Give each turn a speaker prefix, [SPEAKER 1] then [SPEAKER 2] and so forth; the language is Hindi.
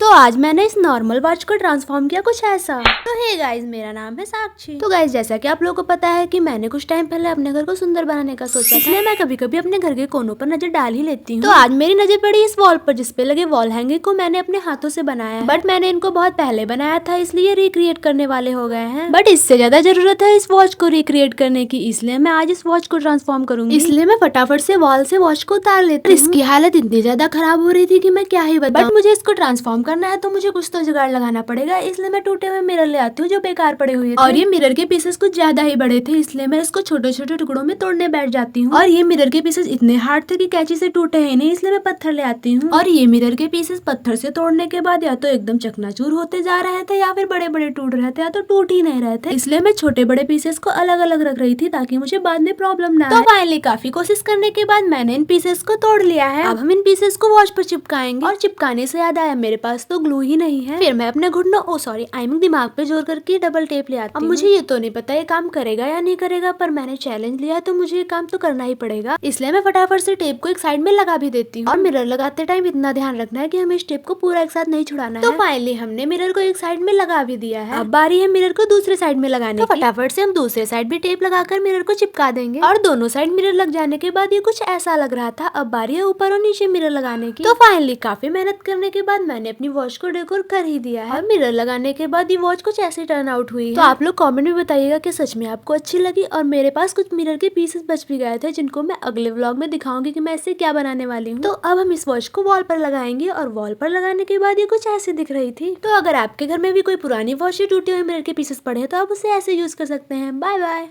[SPEAKER 1] तो आज मैंने इस नॉर्मल वॉच को ट्रांसफॉर्म किया कुछ ऐसा। तो हे गाइज, मेरा नाम है साक्षी। तो गाइज, जैसा कि आप लोगों को पता है कि मैंने कुछ टाइम पहले अपने घर को सुंदर बनाने का सोचा, इसलिए मैं कभी कभी अपने घर के कोनों पर नजर डाल ही लेती हूँ। तो आज मेरी नजर पड़ी इस वॉल पर जिसपे लगे वॉल हैंगिंग को मैंने अपने हाथों से बनाया है। बट मैंने इनको बहुत पहले बनाया था, इसलिए रिक्रिएट करने वाले हो गए हैं। बट इससे ज्यादा जरूरत है इस वॉच को रिक्रिएट करने की, इसलिए मैं आज इस वॉच को ट्रांसफॉर्म करूंगी। इसलिए मैं फटाफट से वॉल से वॉच को उतार लेती हूँ। इसकी हालत इतनी ज्यादा खराब हो रही थी कि मैं क्या ही बताऊं। बट मुझे इसको ट्रांसफॉर्म करना है तो मुझे कुछ तो जुगाड़ लगाना पड़ेगा, इसलिए मैं टूटे हुए मिरर ले आती हूँ जो बेकार पड़े हुए थे। और ये मिरर के पीसेस कुछ ज्यादा ही बड़े थे, इसलिए मैं इसको छोटे छोटे टुकड़ों में तोड़ने बैठ जाती हूँ। और ये मिरर के पीसेस इतने हार्ड थे कि कैंची से टूटे ही नहीं, इसलिए मैं पत्थर ले आती हूँ। और ये मिरर के पीसेस पत्थर से तोड़ने के बाद या तो एकदम चकनाचूर होते जा रहे थे या फिर बड़े बड़े टूट रहे थे या तो टूट ही नहीं रहे थे, इसलिए मैं छोटे बड़े पीसेस को अलग अलग रख रही थी ताकि मुझे बाद में प्रॉब्लम ना आए। तो फाइनली काफी कोशिश करने के बाद मैंने इन पीसेस को तोड़ लिया है। अब हम इन पीसेस को वॉच पर चिपकाएंगे। और चिपकाने से याद आया, मेरे पास तो ग्लू ही नहीं है। फिर मैं अपने घुटनों आई मीन दिमाग पे जोर करके डबल टेप ले आती हूँ। अब मुझे ये तो नहीं पता ये काम करेगा या नहीं करेगा, पर मैंने चैलेंज लिया तो मुझे ये काम तो करना ही पड़ेगा, इसलिए मैं फटाफट से टेप को एक साइड में लगा भी देती हूँ। और मिरर लगाते टाइम इतना ध्यान रखना है कि हमें इस टेप को पूरा एक साथ नहीं छुड़ाना है। तो फाइनली हमने मिरर को एक साइड में लगा भी दिया है। अब बारी है मिरर को दूसरे साइड में लगाने की। फटाफट से हम दूसरे साइड भी टेप लगाकर मिरर को चिपका देंगे। और दोनों साइड मिरर लग जाने के बाद ये कुछ ऐसा लग रहा था। अब बारी है ऊपर और नीचे मिरर लगाने की। तो फाइनली काफी मेहनत करने के बाद मैंने अपनी वॉच को डेकोर कर ही दिया है। और मिरर लगाने के बाद ये वॉच कुछ ऐसे टर्न आउट हुई है। तो आप लोग कमेंट में बताइएगा कि सच में आपको अच्छी लगी। और मेरे पास कुछ मिरर के पीसेस बच भी गए थे जिनको मैं अगले व्लॉग में दिखाऊंगी कि मैं इससे क्या बनाने वाली हूँ। तो अब हम इस वॉच को वॉल पर लगाएंगे और वॉल पर लगाने के बाद ये कुछ ऐसे दिख रही थी। तो अगर आपके घर में भी कोई पुरानी वॉच या टूटे हुए मिरर के पीसेस पड़े हैं तो आप उसे ऐसे यूज कर सकते हैं। Bye bye.